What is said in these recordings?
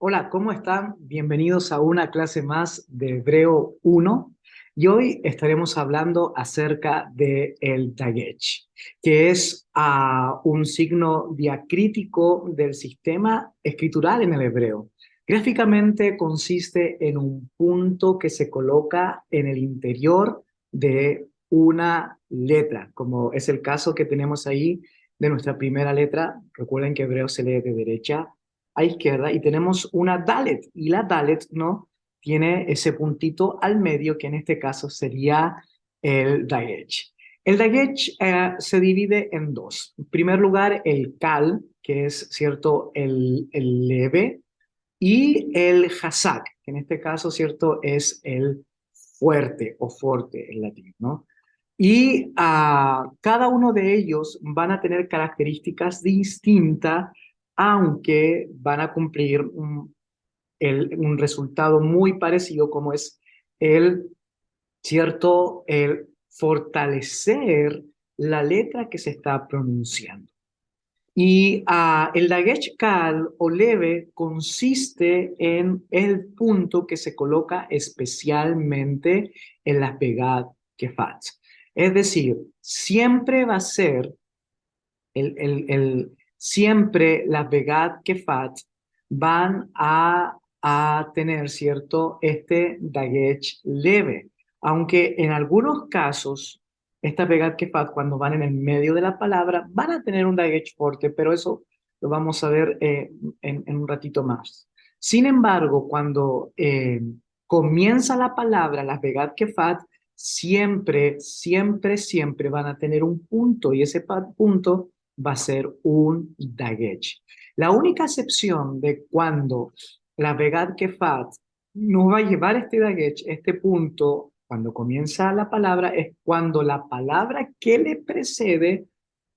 Hola, ¿cómo están? Bienvenidos a una clase más de Hebreo 1 y hoy estaremos hablando acerca de el Dagesh, que es un signo diacrítico del sistema escritural en el hebreo. Gráficamente consiste en un punto que se coloca en el interior de una letra, como es el caso que tenemos ahí de nuestra primera letra. Recuerden que hebreo se lee de derecha a izquierda y tenemos una Dalet y la Dalet no tiene ese puntito al medio que en este caso sería el Dagesh. El Dagesh se divide en dos. En primer lugar, el Kal, que es cierto el leve, y el Hazak, que en este caso cierto es el fuerte o forte en latín, ¿no? Y cada uno de ellos van a tener características distintas, aunque van a cumplir un resultado muy parecido, como es el, ¿cierto? El fortalecer la letra que se está pronunciando. Y el dagesh kal o leve consiste en el punto que se coloca especialmente en las pegad kefat. Es decir, siempre va a ser siempre las Begat Kefat van a tener, ¿cierto? Este Dagesh leve. Aunque en algunos casos, estas Begat Kefat, cuando van en el medio de la palabra, van a tener un Dagesh fuerte, pero eso lo vamos a ver en un ratito más. Sin embargo, cuando comienza la palabra, las Begat Kefat, siempre van a tener un punto y ese punto va a ser un dagesh. La única excepción de cuando la Begad Kefat no va a llevar este dagesh, este punto, cuando comienza la palabra, es cuando la palabra que le precede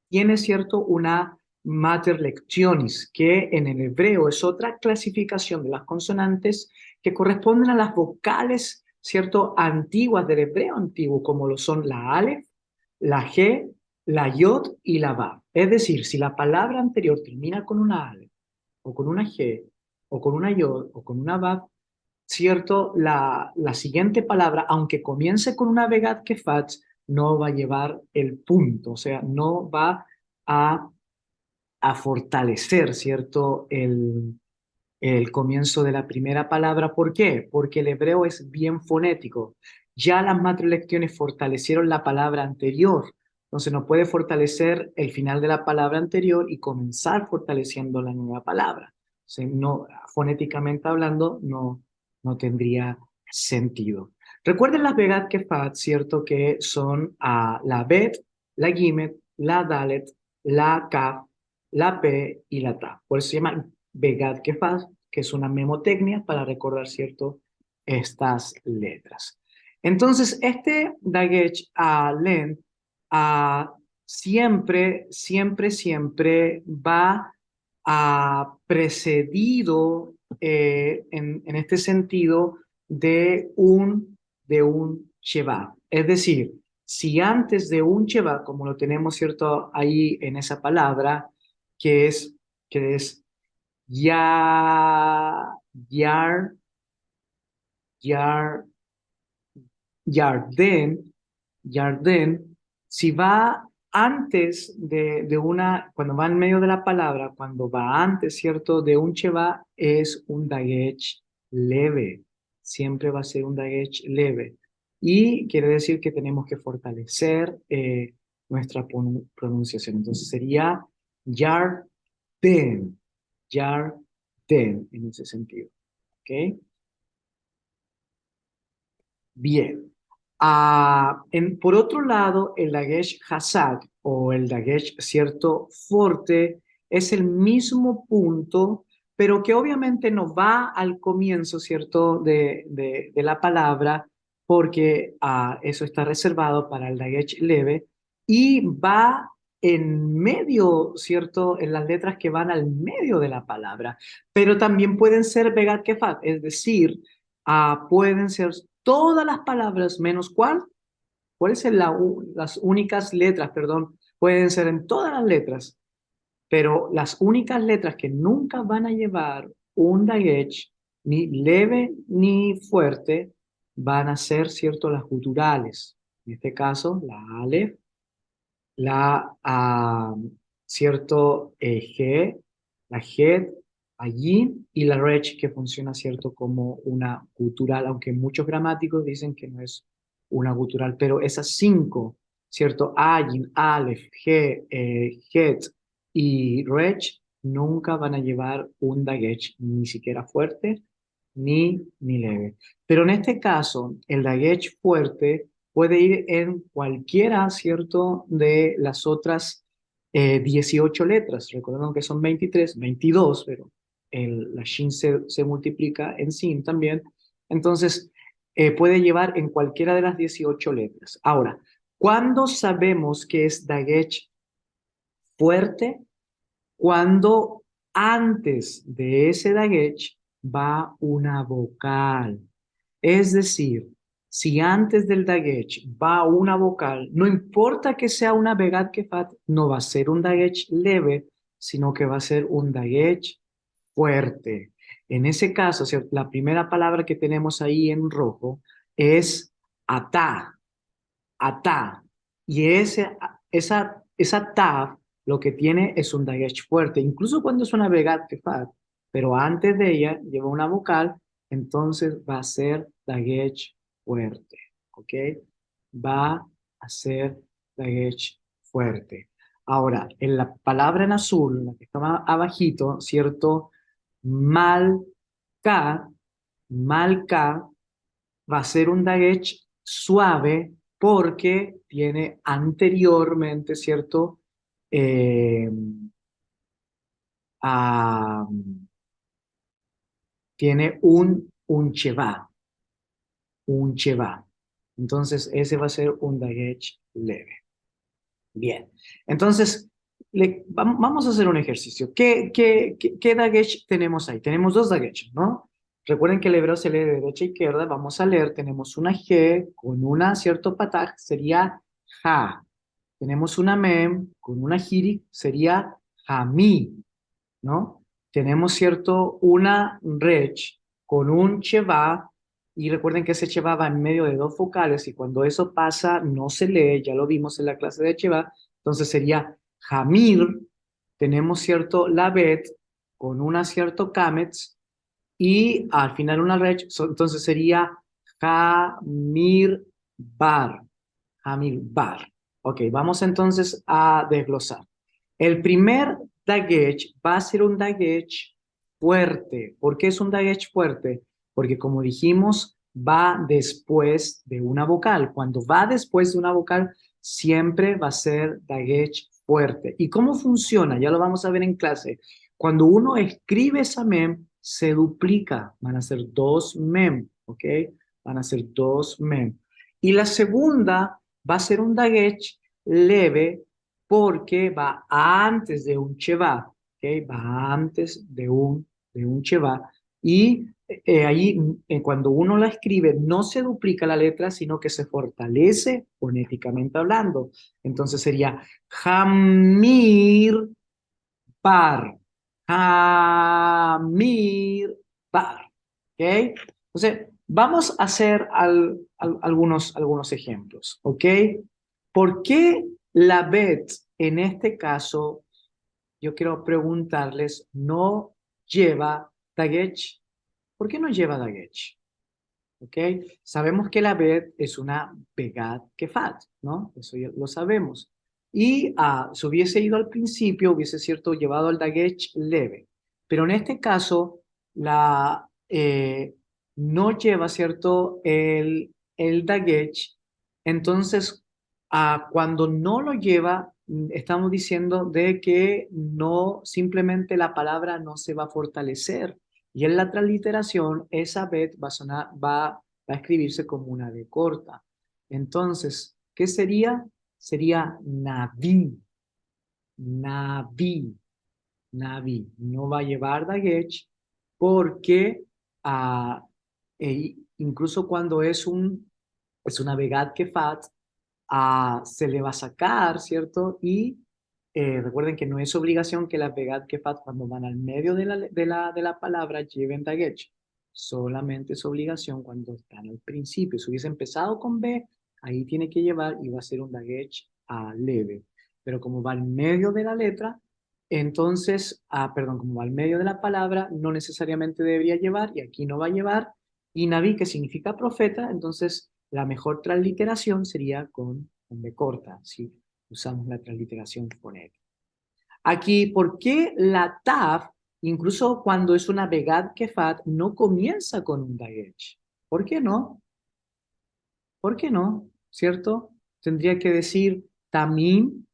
tiene, cierto, una mater lectionis, que en el hebreo es otra clasificación de las consonantes que corresponden a las vocales, cierto, antiguas del hebreo antiguo, como lo son la Aleph, la G, la Yod y la Vav. Es decir, si la palabra anterior termina con una Aleph, o con una G, o con una Yod, o con una Vav, cierto, la siguiente palabra, aunque comience con una Begat Kefat, no va a llevar el punto, o sea, no va a, a fortalecer, cierto, el comienzo de la primera palabra. ¿Por qué? Porque el hebreo es bien fonético. Ya las matrolecciones fortalecieron la palabra anterior, entonces no puede fortalecer el final de la palabra anterior y comenzar fortaleciendo la nueva palabra. O sea, no, fonéticamente hablando, no tendría sentido. Recuerden las Begat Kefat, ¿cierto? Que son la Bet, la Gimet, la Dalet, la Kaf, la P y la Ta. Por eso se llama Begat Kefat, que es una memotecnia para recordar, ¿cierto? Estas letras. Entonces, este Dagesh Len siempre va precedido en este sentido de un Sheva. Es decir, si antes de un Sheva, como lo tenemos, ¿cierto? Ahí en esa palabra, que es, que es ya, yar, yar, Yarden, Yarden, si va antes cuando va en medio de la palabra, cuando va antes, ¿cierto? De un Sheva, es un Dagesh leve. Siempre va a ser un Dagesh leve. Y quiere decir que tenemos que fortalecer nuestra pronunciación. Entonces sería Yarden, Yarden, en ese sentido. ¿Ok? Bien. Por otro lado, el Dagesh Hazak o el Dagesh cierto forte es el mismo punto, pero que obviamente no va al comienzo, ¿cierto? De la palabra, porque eso está reservado para el Dagesh leve y va en medio, ¿cierto? En las letras que van al medio de la palabra, pero también pueden ser Begat Kefat, es decir, pueden ser todas las palabras menos cuál. ¿Cuáles son las únicas letras, perdón? Pueden ser en todas las letras, pero las únicas letras que nunca van a llevar un dagesh ni leve ni fuerte, van a ser, ¿cierto?, las guturales. En este caso, la Aleph, la, cierto, G, la Het, allí, y la Rech, que funciona, ¿cierto?, como una gutural, aunque muchos gramáticos dicen que no es una gutural, pero esas cinco, ¿cierto?, Ayin, Aleph, G, Het y Rech, nunca van a llevar un dagesh, ni siquiera fuerte, ni leve. Pero en este caso, el dagesh fuerte puede ir en cualquiera, ¿cierto?, de las otras 18 letras. Recordemos que son 23, 22, pero la shin se multiplica en sin también. Entonces, puede llevar en cualquiera de las 18 letras. Ahora, ¿cuándo sabemos que es dagesh fuerte? Cuando antes de ese dagesh va una vocal. Es decir, si antes del dagesh va una vocal, no importa que sea una begad kefat, no va a ser un dagesh leve, sino que va a ser un dagesh fuerte. En ese caso, ¿cierto?, la primera palabra que tenemos ahí en rojo es atá, atá. Y esa ta lo que tiene es un dagesh fuerte, incluso cuando es una begad kefat, pero antes de ella lleva una vocal, entonces va a ser dagesh fuerte, ¿ok? Va a ser dagesh fuerte. Ahora, en la palabra en azul, la que está más abajito, ¿cierto? Malca, malca va a ser un dagesh suave porque tiene anteriormente, ¿cierto? Eh, ah, tiene un cheva, un cheva. Entonces, ese va a ser un dagesh leve. Bien. Entonces, vamos a hacer un ejercicio. ¿Qué dagesh tenemos ahí? Tenemos dos dagesh, ¿no? Recuerden que el hebreo se lee de derecha a izquierda. Vamos a leer. Tenemos una G con una cierto pataj, sería ja. Tenemos una mem con una jiri, sería jamí, ¿no? Tenemos, ¿cierto?, una rech con un cheva, y recuerden que ese cheva va en medio de dos vocales, y cuando eso pasa no se lee, ya lo vimos en la clase de cheva, entonces sería jamir. Tenemos, ¿cierto?, la bet con una cierto kametz, y al final una rech, entonces sería jamir bar, jamir bar. Ok, vamos entonces a desglosar. El primer dagesh va a ser un dagesh fuerte. ¿Por qué es un dagesh fuerte? Porque como dijimos, va después de una vocal. Cuando va después de una vocal, siempre va a ser dagesh fuerte. ¿Y cómo funciona? Ya lo vamos a ver en clase. Cuando uno escribe esa mem, se duplica. Van a ser dos mem, ¿ok? Van a ser dos mem. Y la segunda va a ser un dagesh leve porque va antes de un cheva, ¿ok? Va antes de un cheva. Y ahí, cuando uno la escribe, no se duplica la letra, sino que se fortalece fonéticamente hablando. Entonces sería Hamir Bar. Hamir Bar. ¿Ok? Entonces, vamos a hacer algunos ejemplos. ¿Ok? ¿Por qué la bet en este caso, yo quiero preguntarles, no lleva dagesh? ¿Por qué no lleva dagesh? ¿Ok? Sabemos que la bet es una begad kefat, ¿no? Eso ya lo sabemos. Y si hubiese ido al principio, hubiese, cierto, llevado al dagesh leve. Pero en este caso, no lleva, cierto, el dagesh. Entonces, cuando no lo lleva, estamos diciendo de que no, simplemente la palabra no se va a fortalecer. Y en la transliteración, esa bet va a escribirse como una B corta. Entonces, ¿qué sería? Sería Naví, Naví, Naví. No va a llevar dagesh porque incluso cuando es una begad kefat, se le va a sacar, ¿cierto? Y Recuerden que no es obligación que las vegat que fat cuando van al medio de la palabra lleven dagesh. Solamente es obligación cuando están al principio. Si hubiese empezado con B, ahí tiene que llevar y va a ser un dagesh leve. Pero como va al medio de la letra, entonces, perdón, como va al medio de la palabra, no necesariamente debería llevar y aquí no va a llevar. Y Naví, que significa profeta, entonces la mejor transliteración sería con B corta, ¿sí? Usamos la transliteración fonética. Aquí, ¿por qué la taf, incluso cuando es una begad kefat, no comienza con un dagesh? ¿Por qué no? ¿Por qué no? ¿Cierto? Tendría que decir tamim,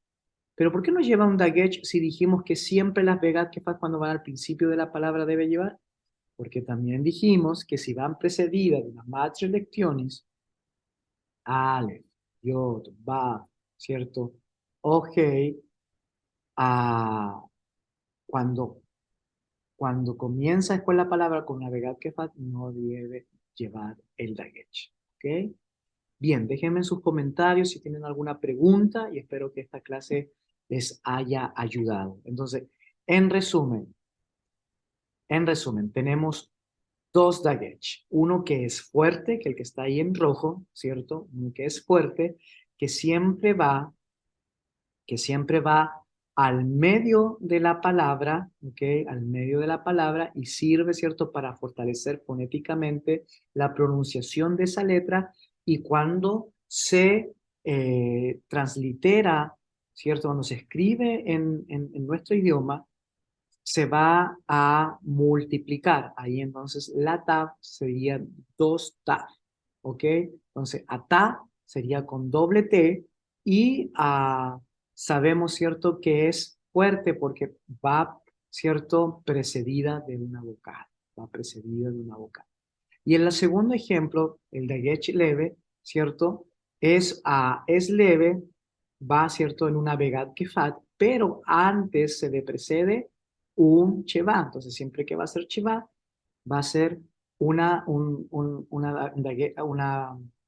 pero ¿por qué no lleva un dagesh si dijimos que siempre las begad kefat cuando van al principio de la palabra debe llevar? Porque también dijimos que si van precedidas de las matriz lectiones, Aleph, Yod, Vav, ¿cierto? Ok, a cuando, cuando comienza después la palabra con navegar kefat, no debe llevar el dagesh. ¿Ok? Bien, déjenme en sus comentarios si tienen alguna pregunta y espero que esta clase les haya ayudado. Entonces, en resumen, tenemos dos dagesh. Uno que es fuerte, que el que está ahí en rojo, ¿cierto? Uno que es fuerte, que siempre va al medio de la palabra, ¿ok? Al medio de la palabra y sirve, ¿cierto?, para fortalecer fonéticamente la pronunciación de esa letra y cuando se translitera, ¿cierto?, cuando se escribe en nuestro idioma, se va a multiplicar. Ahí entonces la taf sería dos taf, ¿ok? Entonces ata sería con doble T y sabemos, ¿cierto?, que es fuerte porque va, ¿cierto?, precedida de una vocal. Va precedida de una vocal. Y en el segundo ejemplo, el de Getch leve, ¿cierto? Es leve, va, ¿cierto?, en una Begat Kefat, pero antes se le precede un Sheva. Entonces, siempre que va a ser Sheva, va a ser un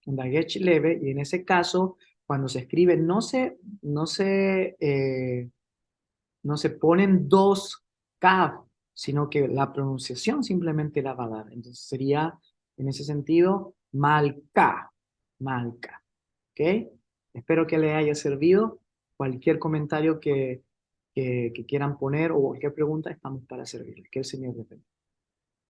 Dagesh leve, y en ese caso, cuando se escribe, no se ponen dos Kaf, sino que la pronunciación simplemente la va a dar. Entonces sería, en ese sentido, Malca, Malca. ¿Ok? Espero que les haya servido. Cualquier comentario que quieran poner o cualquier pregunta, estamos para servirles. Que el Señor les bendiga.